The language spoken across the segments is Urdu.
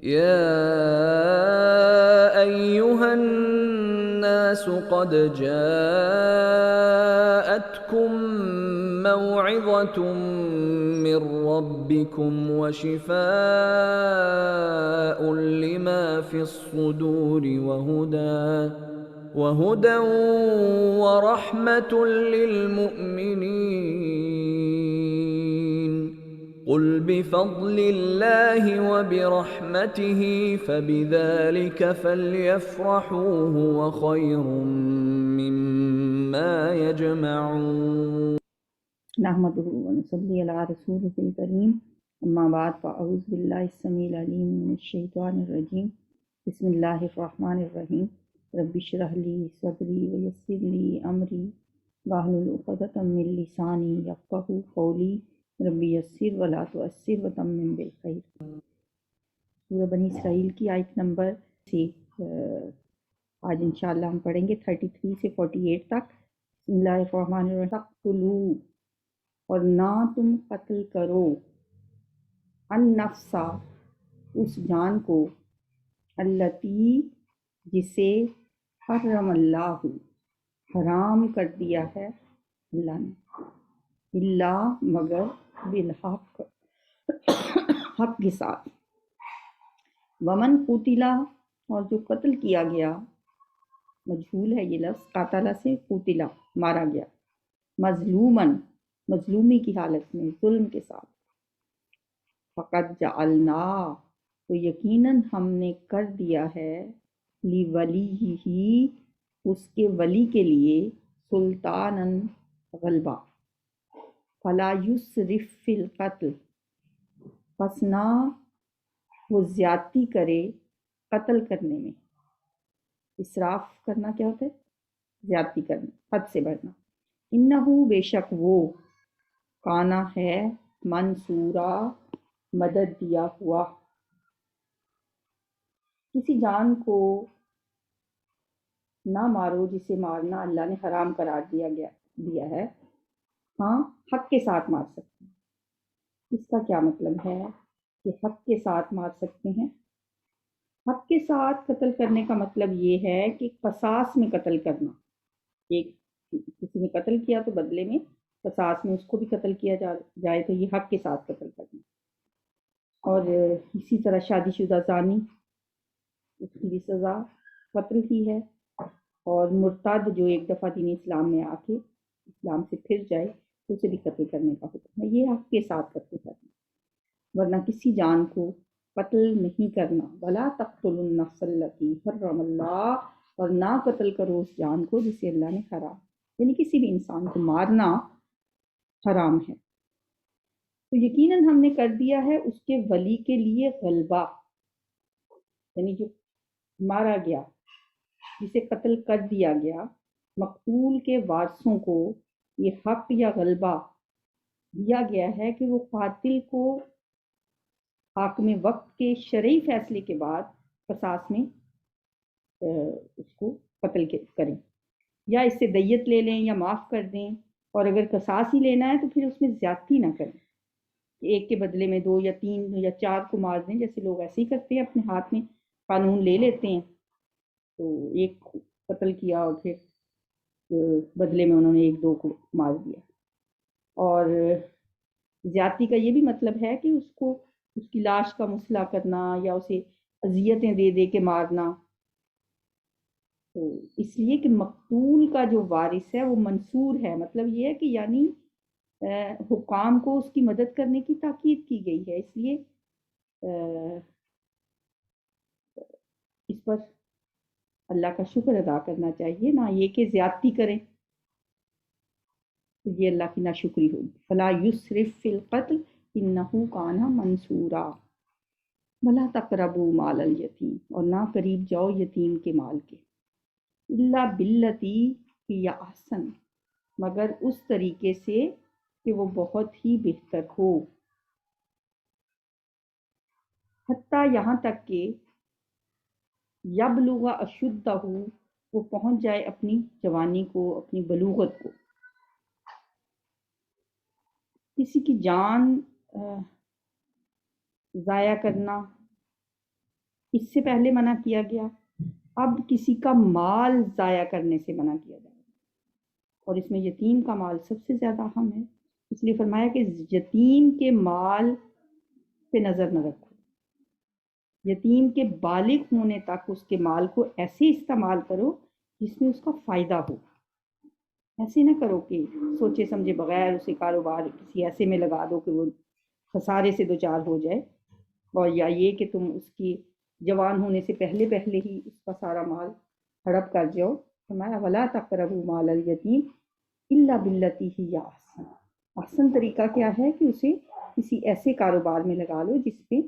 يا أيها الناس قد جاءتكم موعظة من ربكم وشفاء لما في الصدور وهدى ورحمة للمؤمنين. قل بفضل الله وبرحمته فبذلك فليفرحوا هو خير مما يجمعون. نحمده ونصلي على رسوله الكريم اما بعد فاعوذ بالله السميع العليم من الشيطان الرجيم بسم الله الرحمن الرحيم رب اشرح لي صدري ويسر لي امري واحلل عقدة من لساني يفقهوا قولي رب يسر ولا تعسر وتمم بالخير۔ سورہ بنی اسرائیل کی آیت نمبر سے آج انشاءاللہ ہم پڑھیں گے 33 سے 48 تک۔ بسم اللہ الرحمن الرحیم تقتلوا، اور نہ تم قتل کرو، النفسا، اس جان کو، التی، جسے حرم اللہ، حرام کر دیا ہے اللہ نے، اللہ، مگر بالحق، حق کے ساتھ، ومن قتلا، اور جو قتل کیا گیا، مجہول ہے یہ لفظ، قاتلہ سے قتلا، مارا گیا، مظلومن، مظلومی کی حالت میں، ظلم کے ساتھ، فقد جعلنا، تو یقیناً ہم نے کر دیا ہے، لِوَلِيِّهِ، اس کے ولی کے لیے، سلطاناً، غلبہ، فلا یسرف فی القتل، پس نہ وہ زیادتی کرے قتل کرنے میں۔ اسراف کرنا کیا ہوتا ہے؟ زیادتی کرنا، حد سے بڑھنا۔ انہو، بے شک وہ، کانا ہے، منصورا، مدد دیا ہوا۔ کسی جان کو نہ مارو جسے مارنا اللہ نے حرام قرار دیا ہے، ہاں حق کے ساتھ مار سکتے ہیں۔ اس کا کیا مطلب ہے کہ حق کے ساتھ مار سکتے ہیں؟ حق کے ساتھ قتل کرنے کا مطلب یہ ہے کہ قصاص میں قتل کرنا، ایک کسی نے قتل کیا تو بدلے میں قصاص میں اس کو بھی قتل کیا جائے تو یہ حق کے ساتھ قتل کرنا۔ اور اسی طرح شادی شدہ زانی، اس کی بھی سزا قتل ہی ہے، اور مرتد جو ایک دفعہ دین اسلام میں آ کے اسلام سے پھر جائے تو اسے بھی قتل کرنے کا حکم ہے، یہ حق کے ساتھ قتل کرنا۔ ورنہ کسی جان کو قتل نہیں کرنا، ولا تقتلوا النفس التی حرم اللہ، اور نہ قتل کرو اس جان کو جسے اللہ نے حرام، یعنی کسی بھی انسان کو مارنا حرام ہے۔ تو یقیناً ہم نے کر دیا ہے اس کے ولی کے لیے غلبہ، یعنی جو مارا گیا، جسے قتل کر دیا گیا، مقتول کے وارثوں کو یہ حق یا غلبہ دیا گیا ہے کہ وہ قاتل کو حاکم وقت کے شرعی فیصلے کے بعد قصاص میں اس کو قتل کریں، یا اس سے دیت لے لیں یا معاف کر دیں، اور اگر قصاص ہی لینا ہے تو پھر اس میں زیادتی نہ کریں کہ ایک کے بدلے میں 2 یا 3 یا 4 کو مار دیں، جیسے لوگ ایسے ہی کرتے ہیں، اپنے ہاتھ میں قانون لے لیتے ہیں، تو ایک قتل کیا اور پھر بدلے میں انہوں نے 1-2 کو مار دیا۔ اور زیادتی کا یہ بھی مطلب ہے کہ اس کو اس کی لاش کا مسئلہ کرنا یا اسے اذیتیں دے دے کے مارنا، تو اس لیے کہ مقتول کا جو وارث ہے وہ منصور ہے، مطلب یہ ہے کہ یعنی حکام کو اس کی مدد کرنے کی تاکید کی گئی ہے، اس لیے اس پر اللہ کا شکر ادا کرنا چاہیے، نہ یہ کہ زیادتی کریں تو یہ اللہ کی ناشکری ہوگی۔ فلا یسرف فی القتل انہ کان منصورا، ولا تقربوا مال الیتیم، اور نہ قریب جاؤ یتیم کے مال کے، الا باللتی ہی احسن، مگر اس طریقے سے کہ وہ بہت ہی بہتر ہو، حتیٰ یہاں تک کہ یبلغ اشدہ، وہ پہنچ جائے اپنی جوانی کو، اپنی بلوغت کو۔ کسی کی جان ضائع کرنا اس سے پہلے منع کیا گیا، اب کسی کا مال ضائع کرنے سے منع کیا جائے گا، اور اس میں یتیم کا مال سب سے زیادہ اہم ہے، اس لیے فرمایا کہ یتیم کے مال پہ نظر نہ رکھو، یتیم کے بالغ ہونے تک اس کے مال کو ایسے استعمال کرو جس میں اس کا فائدہ ہو، ایسے نہ کرو کہ سوچے سمجھے بغیر اسے کاروبار کسی ایسے میں لگا دو کہ وہ خسارے سے دوچار ہو جائے، اور یا یہ کہ تم اس کی جوان ہونے سے پہلے پہلے ہی اس کا سارا مال ہڑپ کر جاؤ۔ فرمایا ولا تقربوا مال الیتیم الا باللتی ہی احسن، احسن طریقہ کیا ہے کہ اسے کسی ایسے کاروبار میں لگا لو جس میں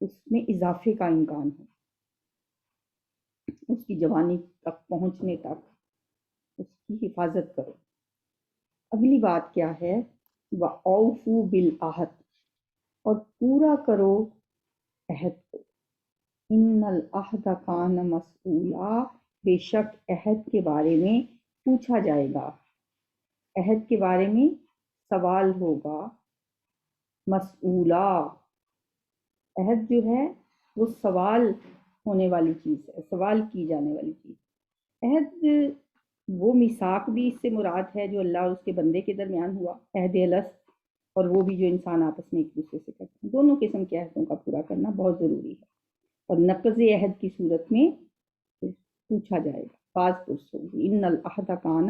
اس میں اضافے کا امکان ہو، اس کی جوانی تک پہنچنے تک اس کی حفاظت کرو۔ اگلی بات کیا ہے، وَأَوْفُوا بِالْعَہْدِ، اور پورا کرو عہد کو، ان العہد کان مسئولا، بے شک عہد کے بارے میں پوچھا جائے گا، عہد کے بارے میں سوال ہوگا، مسئولا، عہد جو ہے وہ سوال ہونے والی چیز ہے، سوال کی جانے والی چیز۔ عہد وہ میثاق بھی اس سے مراد ہے جو اللہ اور اس کے بندے کے درمیان ہوا، عہد الست، اور وہ بھی جو انسان آپس میں ایک دوسرے سے کرتے ہیں، دونوں قسم کے عہدوں کا پورا کرنا بہت ضروری ہے، اور نقض عہد کی صورت میں پوچھا جائے گا، بعض پرس ہوگی، ان العہد کان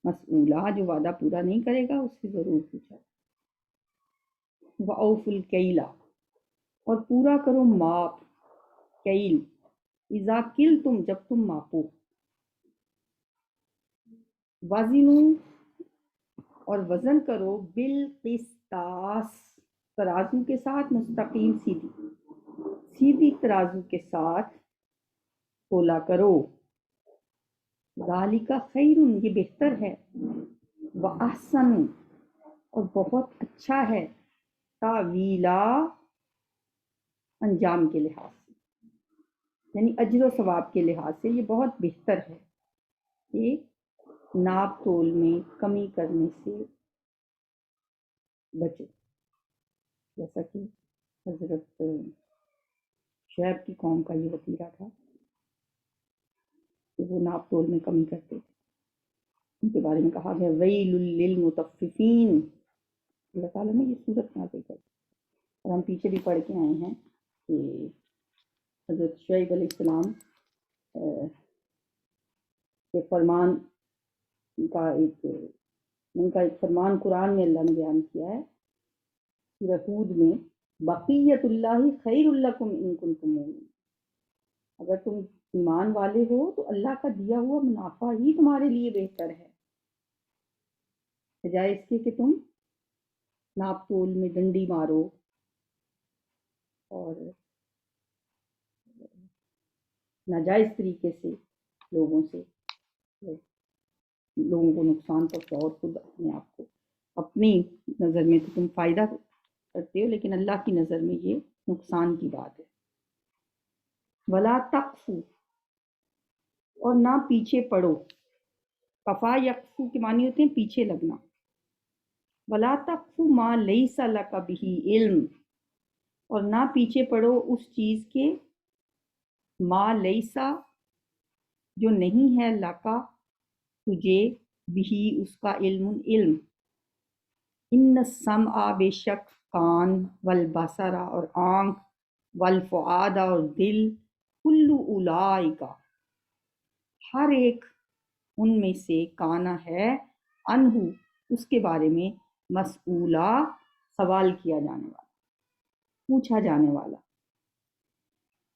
مسئولا، جو وعدہ پورا نہیں کرے گا اس سے ضرور پوچھا جائے گا۔ وَأَوْفُوا الْكَيْلَ، اور پورا کرو ماپ، کیل، اذا کلتم، جب تم ماپو، وزنوا، اور وزن کرو، بالقسطاس، ترازو کے ساتھ، مستقیم سیدھی، سیدھی ترازو کے ساتھ تولا کرو، ذالک خیر، یہ بہتر ہے، واحسن، اور بہت اچھا ہے، تاویلا، انجام کے لحاظ سے، یعنی اجر و ثواب کے لحاظ سے یہ بہت بہتر ہے کہ ناپ تول میں کمی کرنے سے بچو، جیسا کہ حضرت شعیب کی قوم کا یہ وتیرہ تھا کہ وہ ناپ تول میں کمی کرتے تھے، ان کے بارے میں کہا گیا ویل للمطففین، اللہ تعالیٰ نے یہ صورت نازل کر، اور ہم پیچھے بھی پڑھ کے آئے ہیں کہ حضرت شعیب علیہ السلام کے فرمان کا ان کا ایک فرمان قرآن میں اللہ نے بیان کیا ہے سورہ ہود میں، بقیت اللہ خیر لکم ان کنتم مؤمنین، اگر تم ایمان والے ہو تو اللہ کا دیا ہوا منافع ہی تمہارے لیے بہتر ہے، بجائے اس کے کہ تم ناپ تول میں ڈنڈی مارو اور ناجائز طریقے سے لوگوں کو نقصان پہنچاؤ، اور خود اپنے آپ کو، اپنی نظر میں تو تم فائدہ کرتے ہو لیکن اللہ کی نظر میں یہ نقصان کی بات ہے۔ ولا تقفو، اور نہ پیچھے پڑو، کفا یقفو کے معنی ہوتے ہیں پیچھے لگنا، ولا تقفو ما لیس لک بہ علم، اور نہ پیچھے پڑو اس چیز کے، ما لیسا، جو نہیں ہے، لکا، تجھے، بھی، اس کا، علم، ان السمع، بے شک کان، والبصر، اور آنکھ، والفؤاد، اور دل، کل اولئک، ہر ایک ان میں سے، کانا ہے، انہو، اس کے بارے میں، مسئولا، سوال کیا جانے والا، پوچھا جانے والا،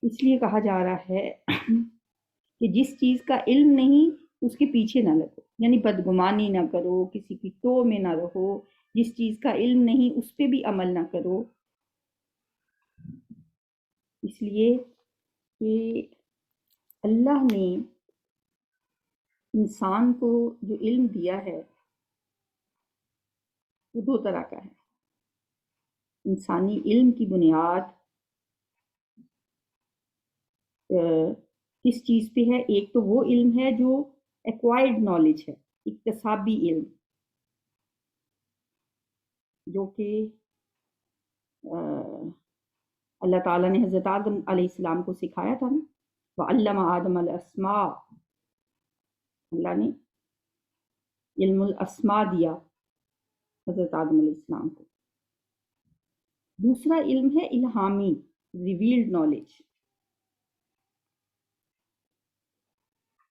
اس لیے کہا جا رہا ہے کہ جس چیز کا علم نہیں اس کے پیچھے نہ لگو، یعنی بدگمانی نہ کرو، کسی کی ٹو میں نہ رہو، جس چیز کا علم نہیں اس پہ بھی عمل نہ کرو، اس لیے کہ اللہ نے انسان کو جو علم دیا ہے وہ دو طرح کا ہے، انسانی علم کی بنیاد کس چیز پہ ہے، ایک تو وہ علم ہے جو ایکوائرڈ نالج ہے، اکتسابی علم، جو کہ اللہ تعالیٰ نے حضرت آدم علیہ السلام کو سکھایا تھا نا، وَعَلَّمَ آدَمَ الْأَسْمَاءَ، اللہ نے علم الاسماء دیا حضرت آدم علیہ السلام کو۔ دوسرا علم ہے الہامی، ریویلڈ نالج۔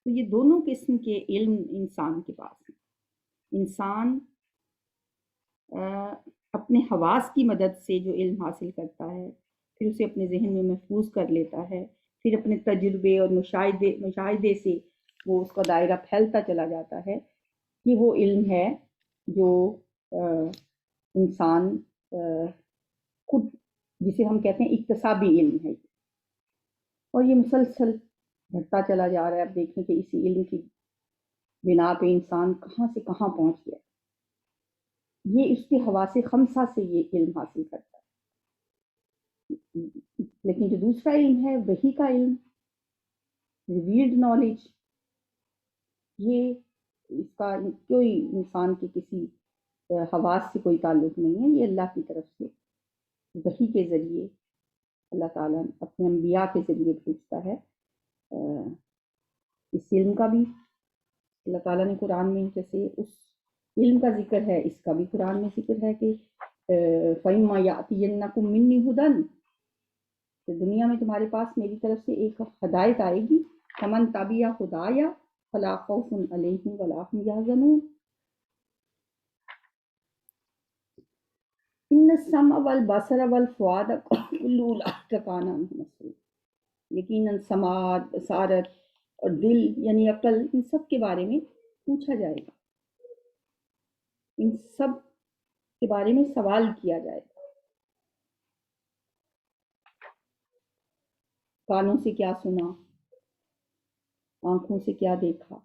تو یہ دونوں قسم کے علم انسان کے پاس ہیں۔ انسان اپنے حواس کی مدد سے جو علم حاصل کرتا ہے، پھر اسے اپنے ذہن میں محفوظ کر لیتا ہے، پھر اپنے تجربے اور مشاہدے سے وہ اس کا دائرہ پھیلتا چلا جاتا ہے، کہ وہ علم ہے جو انسان خود، جسے ہم کہتے ہیں اکتسابی علم ہے، اور یہ مسلسل بڑھتا چلا جا رہا ہے۔ اب دیکھیں کہ اسی علم کی بنا پہ انسان کہاں سے کہاں پہنچ گیا، یہ اس کے حواس خمسہ سے یہ علم حاصل کرتا ہے۔ لیکن جو دوسرا علم ہے وحی کا علم، ریویلڈ نالج، یہ اس کا کوئی انسان کے کسی حواس سے کوئی تعلق نہیں ہے، یہ اللہ کی طرف سے وحی کے ذریعے اللہ تعالیٰ اپنے انبیاء کے ذریعے بھیجتا ہے۔ اس علم کا بھی اللہ تعالیٰ نے قرآن میں جیسے اس علم کا ذکر ہے، اس کا بھی قرآن میں ذکر ہے کہ فَإِمَّا يَأْتِيَنَّكُم مِّنِّي هُدًى، کہ دنیا میں تمہارے پاس میری طرف سے ایک ہدایت آئے گی، فَمَن تَبِعَ هُدَايَ فَلَا خَوْفٌ عَلَيْهِمْ وَلَا هُمْ يَحْزَنُونَ۔ إِنَّ السَّمْعَ وَالْبَصَرَ وَالْفُؤَادَ كُلُّ أُولَٰئِكَ كَانَ عَنْهُ مسؤولا، یقیناً سماعت، بصارت اور دل یعنی عقل، ان سب کے بارے میں پوچھا جائے گا، ان سب کے بارے میں سوال کیا جائے گا۔ کانوں سے کیا سنا، آنکھوں سے کیا دیکھا،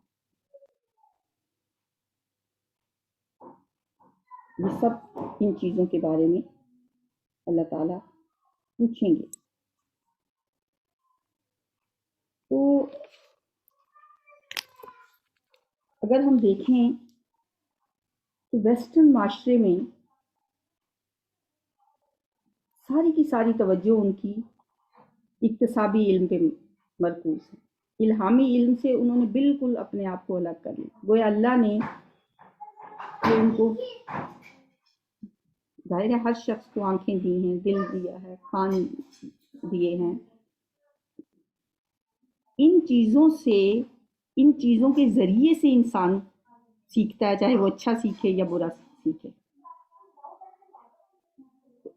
یہ سب ان چیزوں کے بارے میں اللہ تعالیٰ پوچھیں گے۔ تو اگر ہم دیکھیں تو ویسٹرن معاشرے میں ساری کی ساری توجہ ان کی اکتسابی علم پہ مرکوز ہے۔ الہامی علم سے انہوں نے بالکل اپنے آپ کو الگ کر لیا، گویا اللہ نے ان کو، ظاہر ہے ہر شخص کو آنکھیں دی ہیں، دل دیا ہے، کان دیے ہیں، ان چیزوں کے ذریعے سے انسان سیکھتا ہے، چاہے وہ اچھا سیکھے یا برا سیکھے۔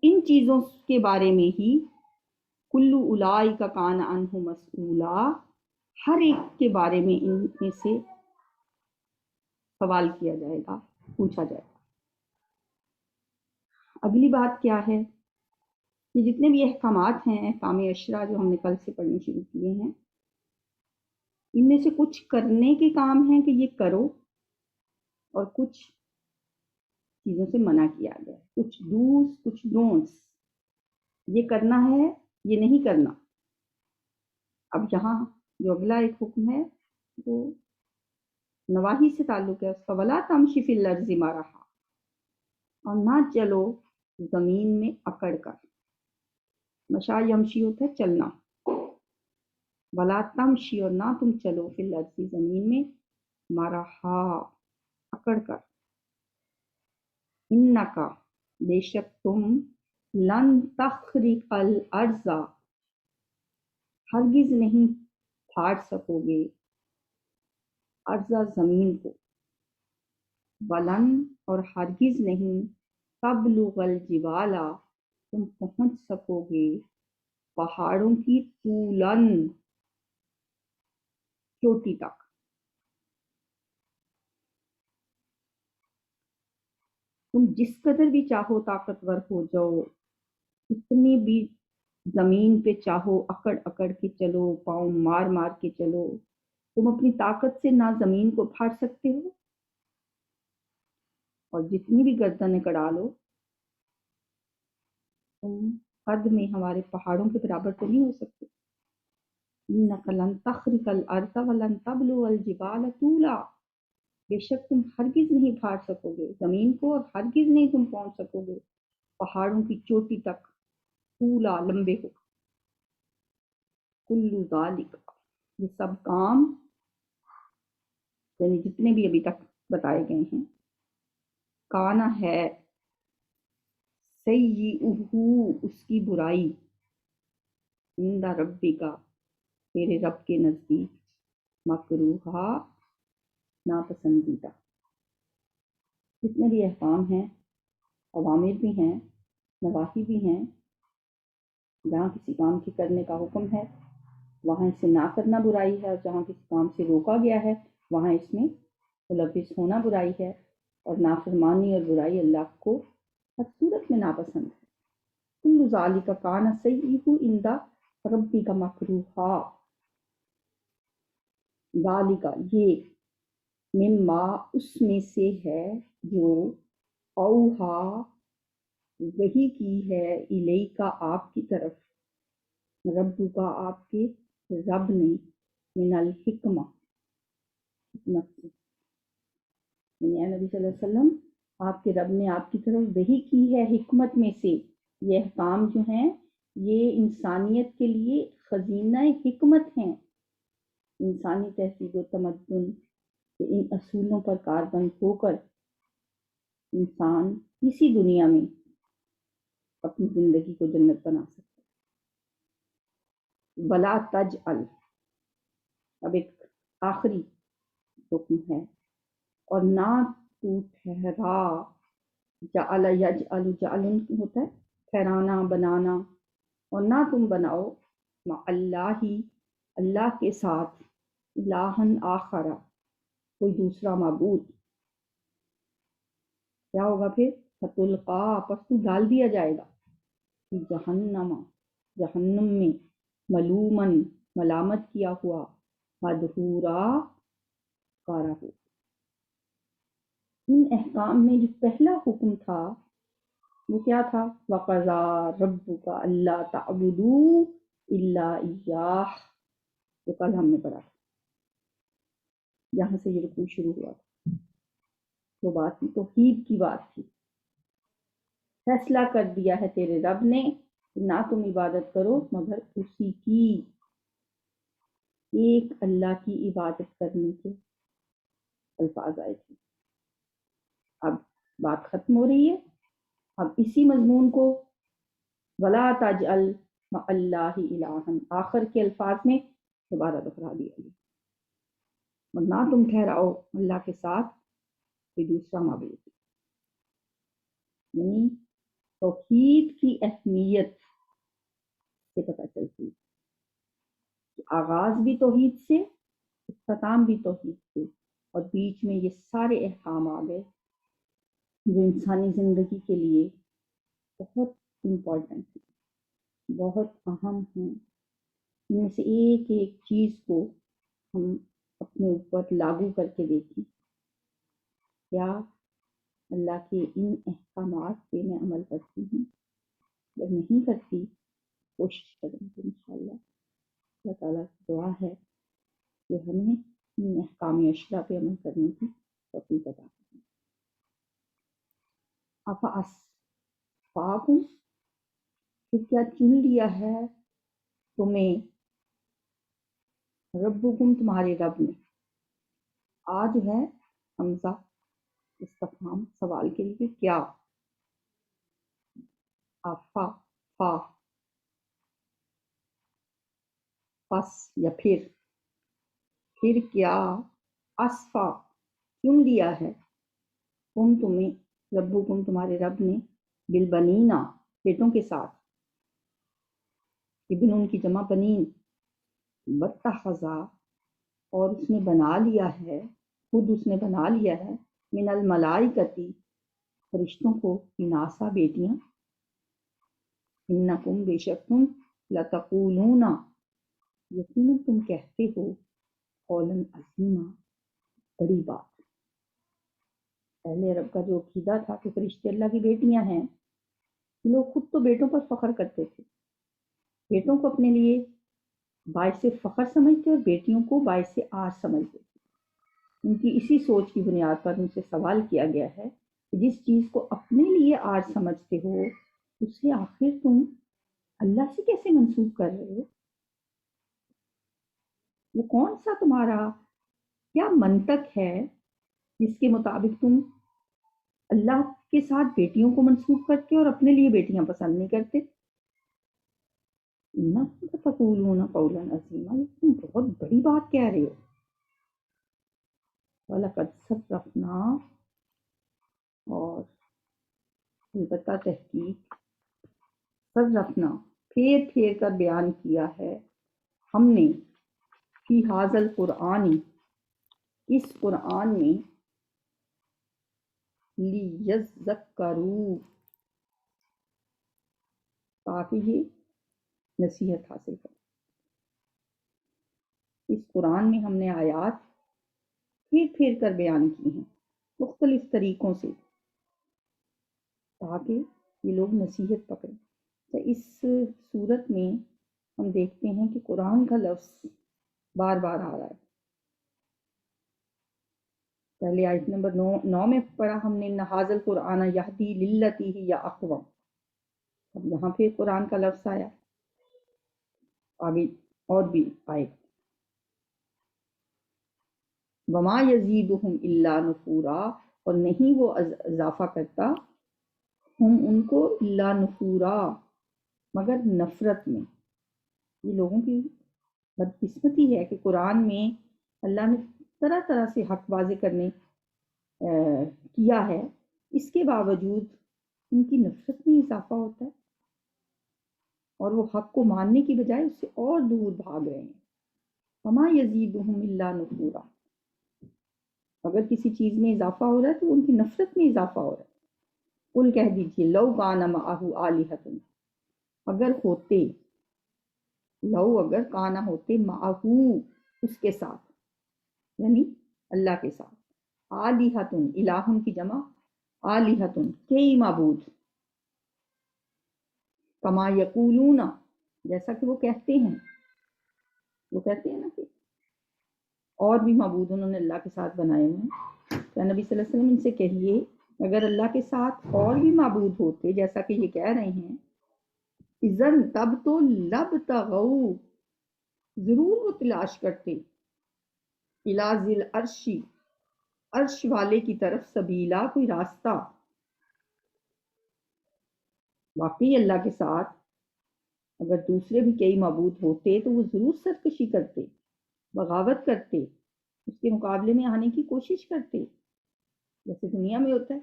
ان چیزوں کے بارے میں ہی کلو اولئک کان عنہ مسئولا، ہر ایک کے بارے میں ان میں سے سوال کیا جائے گا، پوچھا جائے گا۔ اگلی بات کیا ہے، یہ جتنے بھی احکامات ہیں، احکام عشرہ جو ہم نے کل سے پڑھنے شروع کیے ہیں، ان میں سے کچھ کرنے کے کام ہیں کہ یہ کرو، اور کچھ چیزوں سے منع کیا گیا ہے، کچھ ڈوز کچھ ڈونٹس، یہ کرنا ہے یہ نہیں کرنا۔ اب یہاں جو اگلا ایک حکم ہے وہ نواہی سے تعلق ہے، اس کا وَلَا تَمْشِ فِي الْأَرْضِ مَرَحًا، اور نہ چلو زمین میں اکڑ کر۔ مشا یمشی ہوتا ہے چلنا، وَلَا تَمْشِ اور نہ تم چلو فی الارض زمین میں، مرحا اکڑ کر، انکا بے شک تم، لن تخرق الارض ہرگز نہیں پھاڑ سکو گے، ارضا زمین کو، ولن اور ہرگز نہیں، تبلغ الجبال تم پہنچ سکو گے پہاڑوں کی، طولن چوٹی تک۔ تم جس قدر بھی چاہو طاقتور ہو جاؤ، اتنی بھی زمین پہ چاہو اکڑ اکڑ کے چلو، پاؤں مار مار کے چلو، تم اپنی طاقت سے نہ زمین کو پھاڑ سکتے ہو، اور جتنی بھی گردن کڑا لو، تم قد میں ہمارے پہاڑوں کے برابر تو نہیں ہو سکتے۔ انک لن تخرق الارض ولن تبلغ الجبال طولا، بے شک تم ہرگز نہیں پھاڑ سکو گے زمین کو، اور ہرگز نہیں تم پہنچ سکو گے پہاڑوں کی چوٹی تک، طولا لمبے ہو۔ کل ذالک، یہ سب کام یعنی جتنے بھی ابھی تک بتائے گئے ہیں، کانا ہے، سیئہ، اس کی برائی، عند ربک، تیرے رب کے نزدیک، مکروہا، ناپسندیدہ۔ جتنے بھی احکام ہیں، اوامر بھی ہیں، نواہی بھی ہیں، جہاں کسی کام کے کرنے کا حکم ہے وہاں اسے نہ کرنا برائی ہے، اور جہاں کسی کام سے روکا گیا ہے وہاں اس میں ملوث ہونا برائی ہے، اور نافرمانی اور برائی اللہ کو ہر صورت میں ناپسند ہے۔ کل ذالک کان سیئہ عند ربک مکروہا، ذالک یہ، مما اس میں سے ہے جو، اوہا وحی کی ہے، الیکا آپ کی طرف، ربو کا آپ کے رب نے، من الحکمہ حکمت سے، یعنی اے نبی صلی اللہ علیہ وسلم آپ کے رب نے آپ کی طرف وحی کی ہے حکمت میں سے۔ یہ احکام جو ہیں یہ انسانیت کے لیے خزینہ حکمت ہیں، انسانی تہذیب و تمدن کے ان اصولوں پر کاربند ہو کر انسان اسی دنیا میں اپنی زندگی کو جنت بنا سکتا ہے۔ ولا تجعل، اب ایک آخری حکم ہے، اور نہ تو ٹھہرا، جعل یجعل، جعل ہوتا ہے ٹھہرانا، بنانا، اور نہ تم بناؤ، مع اللہ، اللہ کے ساتھ، الہن آخر، کوئی دوسرا معبود۔ کیا ہوگا پھر؟ فتلقا، پس تو ڈال دیا جائے گا، فی جہنم، جہنم میں، ملومن، ملامت کیا ہوا، مدحورا، پکارا ہوا۔ ان احکام میں جو پہلا حکم تھا وہ کیا تھا؟ وَقَضَىٰ رَبُّكَ أَلَّا تَعْبُدُوا إِلَّا إِيَّاهُ، جو کل ہم نے پڑھا تھا، جہاں سے یہ رکوع شروع ہوا تھا، وہ بات تھی توحید کی بات تھی۔ فیصلہ کر دیا ہے تیرے رب نے کہ نہ تم عبادت کرو مگر اسی کی، ایک اللہ کی عبادت کرنے کے الفاظ آئے تھے۔ اب بات ختم ہو رہی ہے، اب اسی مضمون کو ولا تجعل مع اللہ الہا، آخر کے الفاظ میں دوبارہ دہرا دیا گیا، اور نہ تم ٹھہراؤ اللہ کے ساتھ کوئی دوسرا معبود۔ یعنی توحید کی اہمیت سے پتہ چلتی ہے کہ آغاز بھی توحید سے، اختتام بھی توحید سے، اور بیچ میں یہ سارے احکام آ گئے جو انسانی زندگی کے لیے بہت امپورٹنٹ ہیں، بہت اہم ہیں۔ ان میں سے ایک ایک چیز کو ہم اپنے اوپر لاگو کر کے دیکھیں، کیا اللہ کے ان احکامات پہ میں عمل کرتی ہوں؟ اگر نہیں کرتی کوشش کریں گے انشاءاللہ۔ اللہ تعالیٰ کی دعا ہے کہ ہمیں ان احکام اشرا پہ عمل کرنے کی توفیق عطا کریں۔ افاصفاکم، پھر کیا چن لیا ہے تمہیں، ربکم، تمہارے رب نے، آج ہے حمزہ استفہام سوال کے لیے، کیا، افا، فا، پس یا پھر کیا، اسفا، چن لیا ہے، تم تمہیں، ربکم، تمہارے رب نے، بالبنینا، بیٹوں کے ساتھ، ابن ان کی جمع بنین، واتخذا، اور اس نے بنا لیا ہے، خود اس نے بنا لیا ہے، من الملائکتی، فرشتوں کو، اناسا، بیٹیاں، انکم، بے شک تم، لتقولون، یقیناً تم کہتے ہو، قولا عظیما، بڑی بات۔ اہل عرب کا جو عقیدہ تھا کہ فرشتے اللہ کی بیٹیاں ہیں، لوگ خود تو بیٹوں پر فخر کرتے تھے، بیٹوں کو اپنے لیے باعث فخر سمجھتے اور بیٹیوں کو باعث آر سمجھتے تھے۔ ان کی اسی سوچ کی بنیاد پر ان سے سوال کیا گیا ہے کہ جس چیز کو اپنے لیے آر سمجھتے ہو اسے آخر تم اللہ سے کیسے منسوب کر رہے ہو؟ وہ کون سا تمہارا کیا منطق ہے جس کے مطابق تم اللہ کے ساتھ بیٹیوں کو منسوب کرتے اور اپنے لیے بیٹیاں پسند نہیں کرتے؟ نہ تقولون قولا عظیما، یہ تم بہت بڑی بات کہہ رہے ہو. وَلَقَدْ صَرَّفْنَا، اور البتہ تحقیق، صرفنا پھیر پھیر کر بیان کیا ہے ہم نے، فی ھذا القرآن، اس قرآن میں، لیذکروا، تاکہ یہ نصیحت حاصل کریں. اس قرآن میں ہم نے آیات پھیر پھیر کر بیان کی ہیں مختلف طریقوں سے، تاکہ یہ لوگ نصیحت پکڑیں. تو اس صورت میں ہم دیکھتے ہیں کہ قرآن کا لفظ بار بار آ رہا ہے. پہلے آیت نمبر 9 میں پڑھا ہم نے، ھذا القرآن یہدی للتی ہی اقوم. اب یہاں پھر قرآن کا لفظ آیا، آگے اور بھی آئے. وما یزیدہم الا نفورا، اور نہیں وہ اضافہ کرتا ہم ان کو الا نفورا، مگر نفرت میں. یہ لوگوں کی بدقسمتی ہے کہ قرآن میں اللہ نے طرح طرح سے حق واضح کرنے کیا ہے، اس کے باوجود ان کی نفرت میں اضافہ ہوتا ہے اور وہ حق کو ماننے کی بجائے اس سے اور دور بھاگ رہے ہیں. وما یزیدہم الا نفورا، اگر کسی چیز میں اضافہ ہو رہا ہے تو ان کی نفرت میں اضافہ ہو رہا ہے. قل کہہ دیجئے، لو کان معہ آلہۃ، اگر ہوتے، لو اگر کانا ہوتے، معہ اس کے ساتھ، یعنی اللہ کے ساتھ، آلہۃ الہن کی جمع، آلہۃ کئی معبود، کما یقولون جیسا کہ وہ کہتے ہیں نا کہ اور بھی معبود انہوں نے اللہ کے ساتھ بنائے ہوئے ہیں. تو نبی صلی اللہ علیہ وسلم ان سے کہیے، اگر اللہ کے ساتھ اور بھی معبود ہوتے جیسا کہ یہ کہہ رہے ہیں، اذن تب تو لب تغو، ضرور وہ تلاش کرتے، الی ذی العرش، عرش والے کی طرف، سبیلا کوئی راستہ. واقعی اللہ کے ساتھ اگر دوسرے بھی کئی معبود ہوتے تو وہ ضرور سرکشی کرتے، بغاوت کرتے، اس کے مقابلے میں آنے کی کوشش کرتے، جیسے دنیا میں ہوتا ہے.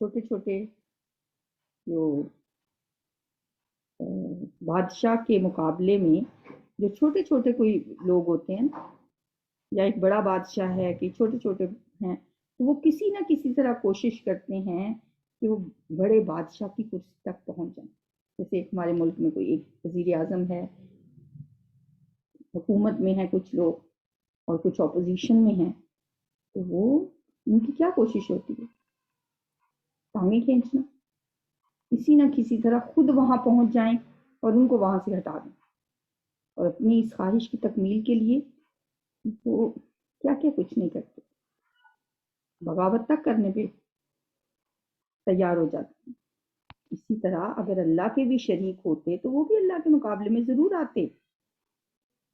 چھوٹے چھوٹے جو بادشاہ کے مقابلے میں جو چھوٹے چھوٹے کوئی لوگ ہوتے ہیں، یا ایک بڑا بادشاہ ہے کہ چھوٹے چھوٹے ہیں، تو وہ کسی نہ کسی طرح کوشش کرتے ہیں کہ وہ بڑے بادشاہ کی کرسی تک پہنچ جائیں. جیسے ہمارے ملک میں کوئی ایک وزیر اعظم ہے، حکومت میں ہے کچھ لوگ اور کچھ اپوزیشن میں ہیں، تو وہ ان کی کیا کوشش ہوتی ہے؟ ٹانگیں کھینچنا، کسی نہ کسی طرح خود وہاں پہنچ جائیں اور ان کو وہاں سے ہٹا دیں، اور اپنی اس خواہش کی تکمیل کے لیے وہ کیا کیا کچھ نہیں کرتے، بغاوت تک کرنے پہ تیار ہو جاتے ہیں. اسی طرح اگر اللہ کے بھی شریک ہوتے تو وہ بھی اللہ کے مقابلے میں ضرور آتے،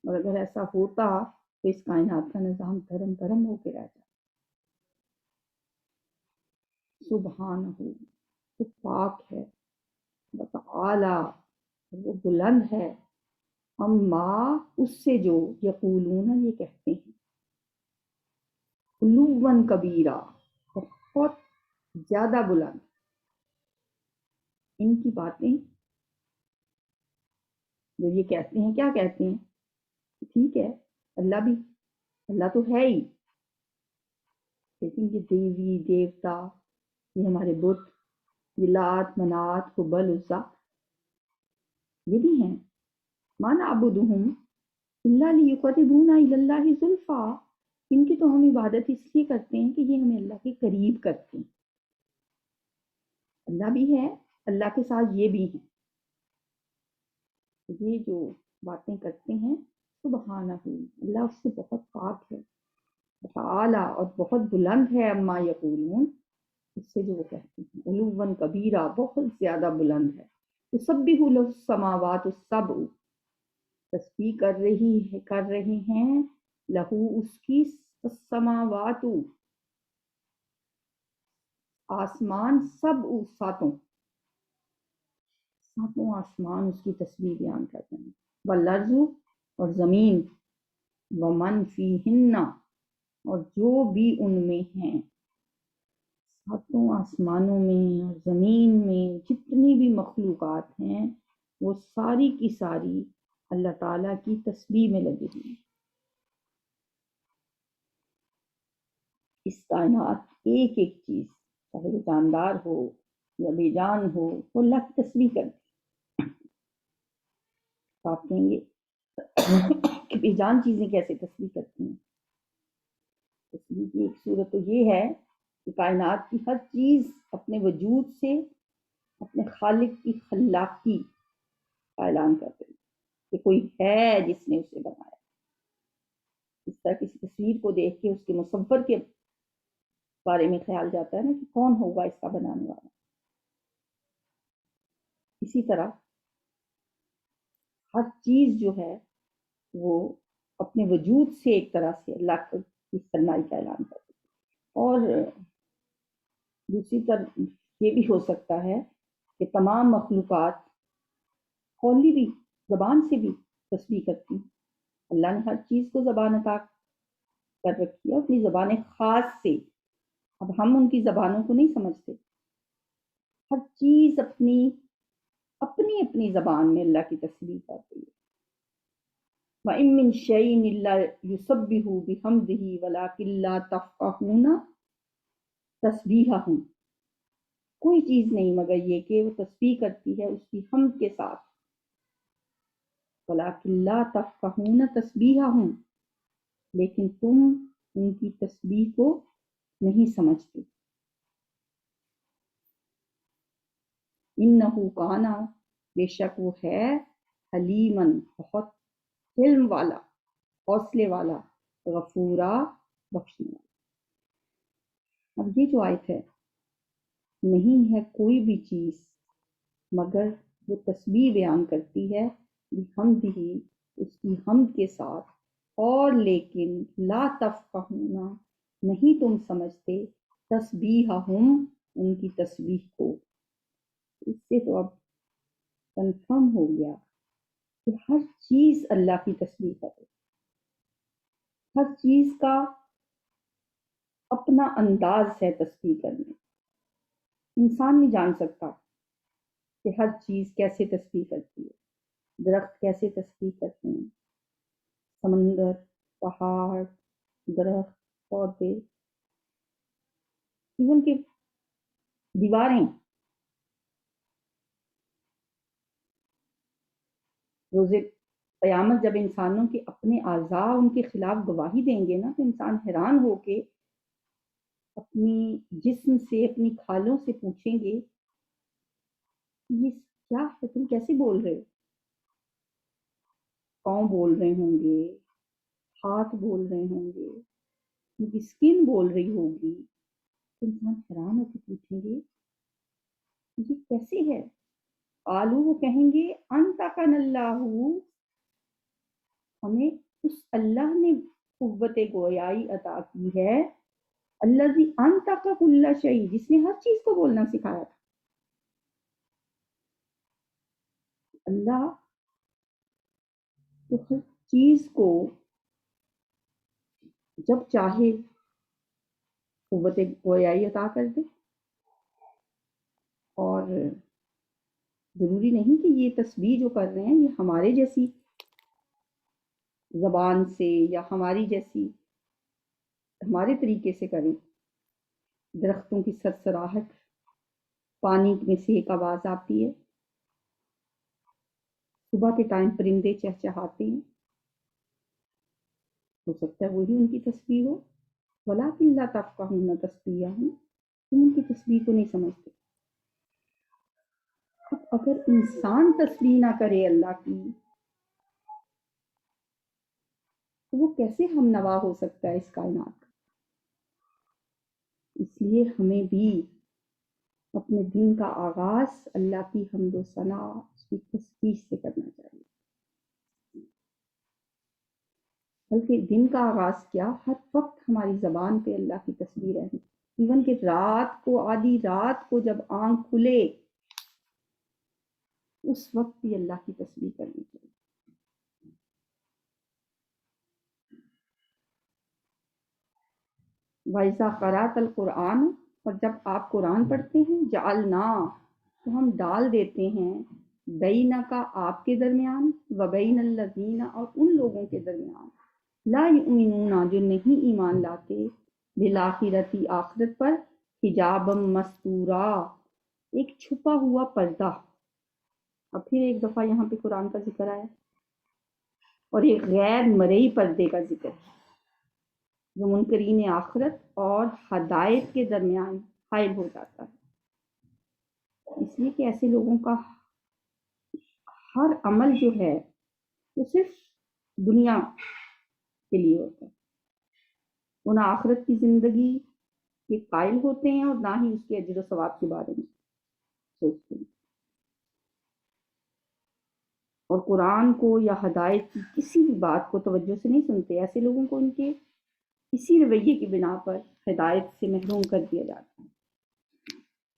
اور اگر ایسا ہوتا تو اس کائنات کا نظام دھرم دھرم ہو کے رہ جاتا. سبحانہ، وہ پاک ہے، وتعالی، وہ بلند ہے، اما اس سے جو یقولون یہ کہتے ہیں، علواً کبیرہ، بہت زیادہ بلند. ان کی باتیں جو یہ کہتے ہیں، کیا کہتے ہیں؟ ٹھیک ہے، اللہ تو ہے ہی، لیکن یہ دیوی دیوتا، یہ ہمارے بت، یہ لات منات حبل عزا، یہ بھی ہیں. ما نعبدہم الا لیقربونا الی اللہ زلفی، ان کی تو ہم عبادت اس لیے کرتے ہیں کہ یہ ہمیں اللہ کے قریب کرتے ہیں. اللہ بھی ہے، اللہ کے ساتھ یہ بھی ہیں. یہ جو باتیں کرتے ہیں، سبحانہ، اللہ اس سے بہت پاک ہے، تعالی، اور بہت بلند ہے، اما یقولون، اس سے جو وہ کہتے ہیں، علواً کبیرہ، بہت زیادہ بلند ہے. یسبح لہ السماوات السبع، تسبیح کر رہے ہیں لہو اس کی السماوات آسمان سب ساتوں آسمان اس کی تسبیح بیان کرتے ہیں، والارض اور زمین، ومن فیہن اور جو بھی ان میں ہیں، ساتوں آسمانوں میں اور زمین میں جتنی بھی مخلوقات ہیں وہ ساری کی ساری اللہ تعالیٰ کی تسبیح میں لگی ہوئی ہیں۔ اس کائنات ایک ایک چیز، چاہے وہ جاندار ہو یا بے جان ہو، وہ اللہ کی تسبیح کرتی ہے۔ آپ کہیں گے کہ بے جان چیزیں کیسے تسبیح کرتی ہیں؟ تسبیح کی ایک صورت تو یہ ہے کہ کائنات کی ہر چیز اپنے وجود سے اپنے خالق کی خلاقی کا اعلان کر رہی ہے کہ کوئی ہے جس نے اسے بنایا۔ اس طرح کسی تصویر کو دیکھ کے اس کے مصور کے بارے میں خیال جاتا ہے نا کہ کون ہوگا اس کا بنانے والا۔ اسی طرح ہر چیز جو ہے وہ اپنے وجود سے ایک طرح سے اللہ کی صنائی کا اعلان کرتی ہے۔ اور دوسری طرف یہ بھی ہو سکتا ہے کہ تمام مخلوقات قولی بھی زبان سے بھی تسبیح کرتی ہیں۔ اللہ نے ہر چیز کو زبان عطا کر رکھی ہے اپنی زبان خاص سے۔ اب ہم ان کی زبانوں کو نہیں سمجھتے، ہر چیز اپنی اپنی زبان میں اللہ کی تسبیح کرتی ہے۔ وَإِن مِّن شَيْءٍ إِلَّا يُسَبِّحُ بِحَمْدِهِ وَلَٰكِن لَّا تَفْقَهُونَ تَسْبِيحَهُمْ، کوئی چیز نہیں مگر یہ کہ وہ تسبیح کرتی ہے اس کی حمد کے ساتھ۔ وَلَٰكِن لَّا تَفْقَهُونَ تَسْبِيحَهُمْ، لیکن تم ان کی تسبیح کو نہیں سمجھتے۔ انہو کانا، بے شک وہ ہے، حلیمن بہت حلم والا، حوصلے والا، غفورا بخشنے والا۔ اب یہ جو آیت ہے، نہیں ہے کوئی بھی چیز مگر وہ تسبیح بیان کرتی ہے بحمدہ، اس کی حمد کے ساتھ، اور لیکن لا تفقہون، نہیں تم سمجھتے، تسبیحہم، ان کی تسبیح کو۔ اس سے تو اب کنفرم ہو گیا کہ ہر چیز اللہ کی تسبیح کرے، ہر چیز کا اپنا انداز ہے تسبیح کرنے۔ انسان نہیں جان سکتا کہ ہر چیز کیسے تسبیح کرتی ہے۔ درخت کیسے تسبیح کرتے ہیں، سمندر، پہاڑ، درخت، پودے، ایون کہ دیواریں۔ روز قیامت جب انسانوں کے اپنے اعضاء ان کے خلاف گواہی دیں گے نا، تو انسان حیران ہو کے اپنی جسم سے، اپنی کھالوں سے پوچھیں گے یہ کیا ہے، تم کیسے بول رہے ہو؟ پاؤں بول رہے ہوں گے، ہاتھ بول رہے ہوں گے، ان کی اسکن بول رہی ہوگی، تو انسان حیران ہو کے پوچھیں گے یہ کیسے ہے؟ قالو، وہ کہیں گے انطقنا اللہ، ہمیں اس اللہ نے قوت گویائی عطا کی ہے، الذی انطق کل شیء، جس نے ہر چیز کو بولنا سکھایا تھا۔ اللہ تو ہر چیز کو جب چاہے قوت گویائی عطا کر دے، اور ضروری نہیں کہ یہ تسبیح جو کر رہے ہیں یہ ہمارے جیسی زبان سے یا ہماری جیسی ہمارے طریقے سے کریں۔ درختوں کی سرسراہٹ، پانی میں سے ایک آواز آتی ہے، صبح کے ٹائم پرندے چہچہاتے ہیں، ہو سکتا ہے وہی ان کی تسبیح ہو۔ وَلَٰكِن لَّا تَفْقَهُونَ تَسْبِيحَهُمْ، تم ان کی تسبیح کو نہیں سمجھتے۔ اب اگر انسان تسبیح نہ کرے اللہ کی تو وہ کیسے ہم نوا ہو سکتا ہے اس کائنات کا؟ اس لیے ہمیں بھی اپنے دن کا آغاز اللہ کی حمد و ثنا، اس کی تسبیح سے کرنا چاہیے۔ بلکہ دن کا آغاز کیا، ہر وقت ہماری زبان پہ اللہ کی تسبیح رہے، ایون کہ رات کو، آدھی رات کو جب آنکھ کھلے اس وقت بھی اللہ کی تسبیح کرنی چاہیے۔ وَإِذَا قَرَأْتَ الْقُرْآنَ، اور جب آپ قرآن پڑھتے ہیں، جَعَلْنَا، تو ہم ڈال دیتے ہیں، بینک، آپ کے درمیان، وبین الذین، اور ان لوگوں کے درمیان، لا یؤمنون، جو نہیں ایمان لاتے، بالآخرۃ، آخرت پر، حجابا مستورا، ایک چھپا ہوا پردہ۔ اب پھر ایک دفعہ یہاں پہ قرآن کا ذکر آیا اور ایک غیر مرئی پردے کا ذکر ہے جو منکرین آخرت اور ہدایت کے درمیان حائل ہو جاتا ہے، اس لیے کہ ایسے لوگوں کا ہر عمل جو ہے وہ صرف دنیا کے لیے ہوتا ہے، وہ نہ آخرت کی زندگی کے قائل ہوتے ہیں اور نہ ہی اس کے اجر و ثواب کے بارے میں سوچتے ہیں، اور قرآن کو یا ہدایت کی کسی بھی بات کو توجہ سے نہیں سنتے۔ ایسے لوگوں کو ان کے اسی رویے کی بنا پر ہدایت سے محروم کر دیا جاتا ہے،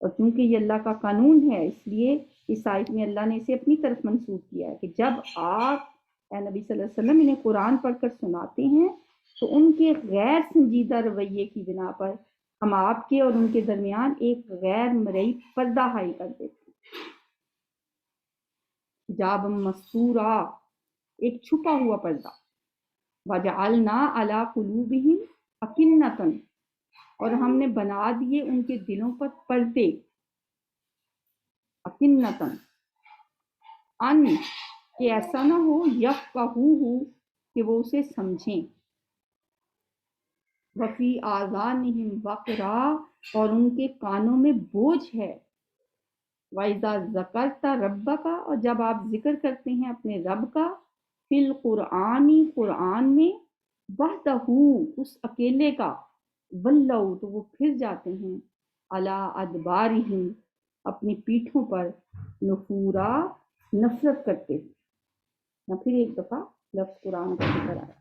اور چونکہ یہ اللہ کا قانون ہے اس لیے اس آیت میں اللہ نے اسے اپنی طرف منسوخ کیا ہے کہ جب آپ اے نبی صلی اللہ علیہ وسلم انہیں قرآن پڑھ کر سناتے ہیں تو ان کے غیر سنجیدہ رویے کی بنا پر ہم آپ کے اور ان کے درمیان ایک غیر مرئی پردہ حائل کر دیتے ہیں، حجاب مستورا، ایک چھپا ہوا پردہ۔ وَجَعَلْنَا عَلَىٰ قُلُوبِهِمْ أَكِنَّةً، اور ہم نے بنا دیے ان کے دلوں پر پردے، أَكِنَّةً، ان کہ ایسا نہ ہو، یفقہوہ، کہ وہ اسے سمجھیں، وفی آذانہم وقرا، اور ان کے کانوں میں بوجھ ہے، وَإِذَا ذَكَرْتَ رَبَّكَ، اور جب آپ ذکر کرتے ہیں اپنے رب کا، فی القرآن، قرآن میں، وحدہ، اس اکیلے کا، ولوا، تو وہ پھر جاتے ہیں، علی ادبارہم، اپنی پیٹھوں پر، نفورا، نفرت کرتے ہیں۔ نہ پھر ایک دفعہ لفظ قرآن کا ذکر آیا،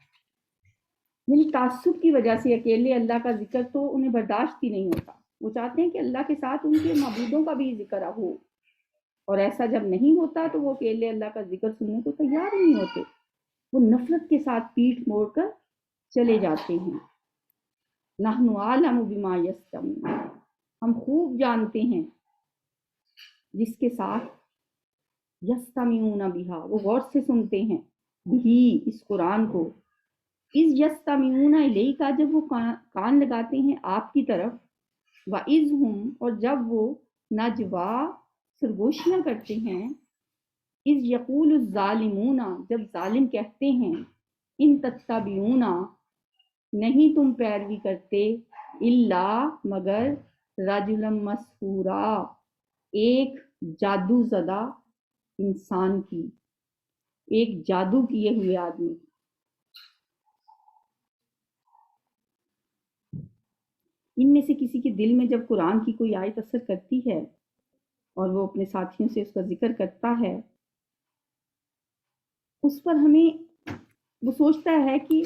یعنی تعصب کی وجہ سے اکیلے اللہ کا ذکر تو انہیں برداشت ہی نہیں ہوتا، وہ چاہتے ہیں کہ اللہ کے ساتھ ان کے معبودوں کا بھی ذکر ہو، اور ایسا جب نہیں ہوتا تو وہ اکیلے اللہ کا ذکر سننے کو تیار نہیں ہوتے، وہ نفرت کے ساتھ پیٹھ موڑ کر چلے جاتے ہیں۔ نحن عالم بما یستمعون، ہم خوب جانتے ہیں جس کے ساتھ یستمعون بہا، وہ غور سے سنتے ہیں، بھی، اس قرآن کو، اذ یستمعون الیک، جب وہ کان لگاتے ہیں آپ کی طرف، واذ ہم، اور جب وہ نجوا، سرگوشیاں کرتے ہیں، اذ یقول الظالمون، جب ظالم کہتے ہیں، ان تتبعون، نہیں تم پیروی کرتے، الا، مگر، رجلا مسحورا، ایک جادو زدہ انسان کی، ایک جادو کیے ہوئے آدمی۔ ان میں سے کسی کے دل میں جب قرآن کی کوئی آیت اثر کرتی ہے اور وہ اپنے ساتھیوں سے اس کا ذکر کرتا ہے، اس پر ہمیں، وہ سوچتا ہے کہ،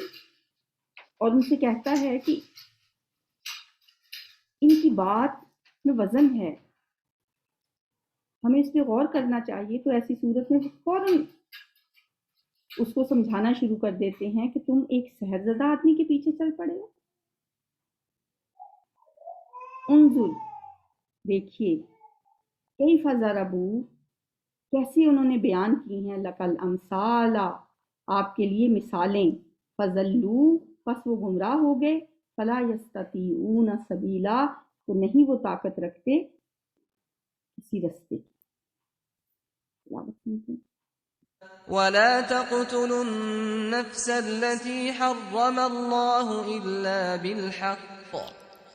اور ان سے کہتا ہے کہ ان کی بات میں وزن ہے، ہمیں اس پہ غور کرنا چاہیے، تو ایسی صورت میں وہ فوراً اس کو سمجھانا شروع کر دیتے ہیں کہ تم ایک سحرزدہ آدمی کے پیچھے چل پڑے ہو۔ انظر، دیکھیے، کیف ضربوا، کیسے انہوں نے بیان کی ہیں، لک الامثال، آپ کے لیے مثالیں، فضلوا، پس وہ گمراہ ہو گئے، فلا یستطیعون سبیلا، تو نہیں وہ طاقت رکھتے کسی رستے کی۔ ولا تقتلوا النفس التي حرم الله إلا بالحق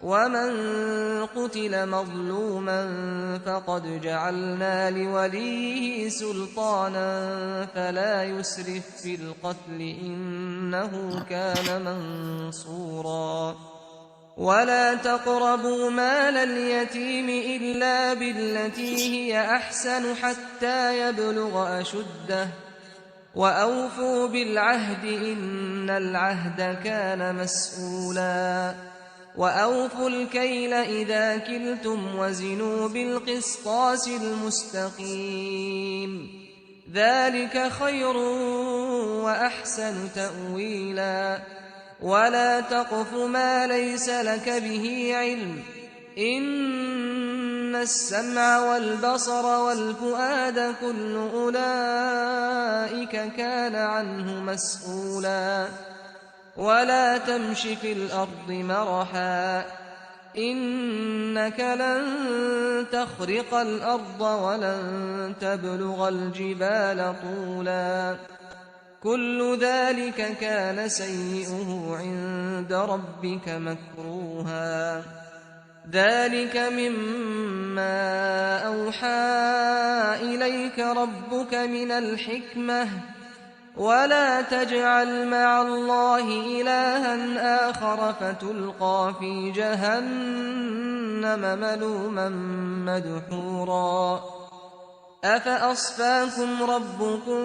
ومن قتل مظلوما فقد جعلنا لوليه سلطانا فلا يسرف في القتل إنه كان منصورا ولا تقربوا مال اليتيم إلا بالتي هي أحسن حتى يبلغ أشده وأوفوا بالعهد إن العهد كان مسؤولا وأوفوا الكيل إذا كلتم وزنوا بالقسطاس المستقيم ذلك خير وأحسن تأويلا ولا تقف ما ليس لك به علم إن السمع والبصر والفؤاد كل أولئك كان عنه مسؤولا ولا تمش في الأرض مرحا إنك لن تخرق الأرض ولن تبلغ الجبال طولا كل ذلك كان سيئه عند ربك مكروها ذلك مما أوحى إليك ربك من الحكمة ولا تجعل مع الله إلها آخر فتلقى في جهنم ملوما مدحورا أفأصفاكم ربكم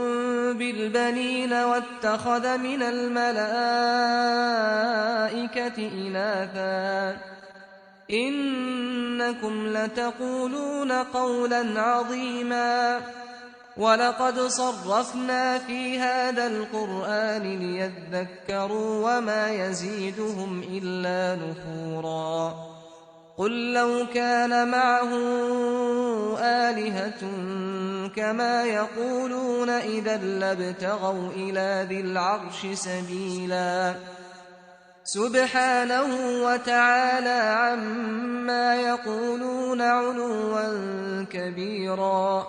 بالبنين واتخذ من الملائكة إناثا إنكم لتقولون قولا عظيما ولقد صرفنا في هذا القرآن ليذكروا وما يزيدهم إلا نفورا قل لو كان معه آلهة كما يقولون إذا لابتغوا إلى ذي العرش سبيلا سبحانه وتعالى عما يقولون علوا كبيرا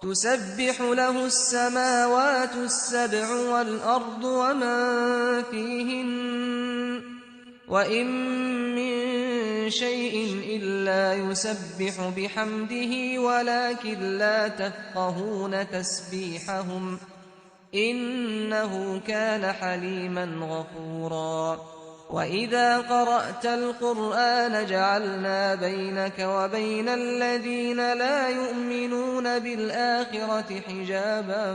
تسبح له السماوات السبع والأرض ومن فيهن وإن من شيء إلا يسبح بحمده ولكن لا تفقهون تسبيحهم إنه كان حليما غفورا وإذا قرأت القرآن جعلنا بينك وبين الذين لا يؤمنون بالآخرة حجابا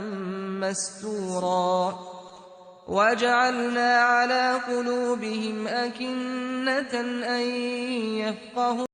مستورا وجعلنا على قلوبهم أكنة أن يفقهوا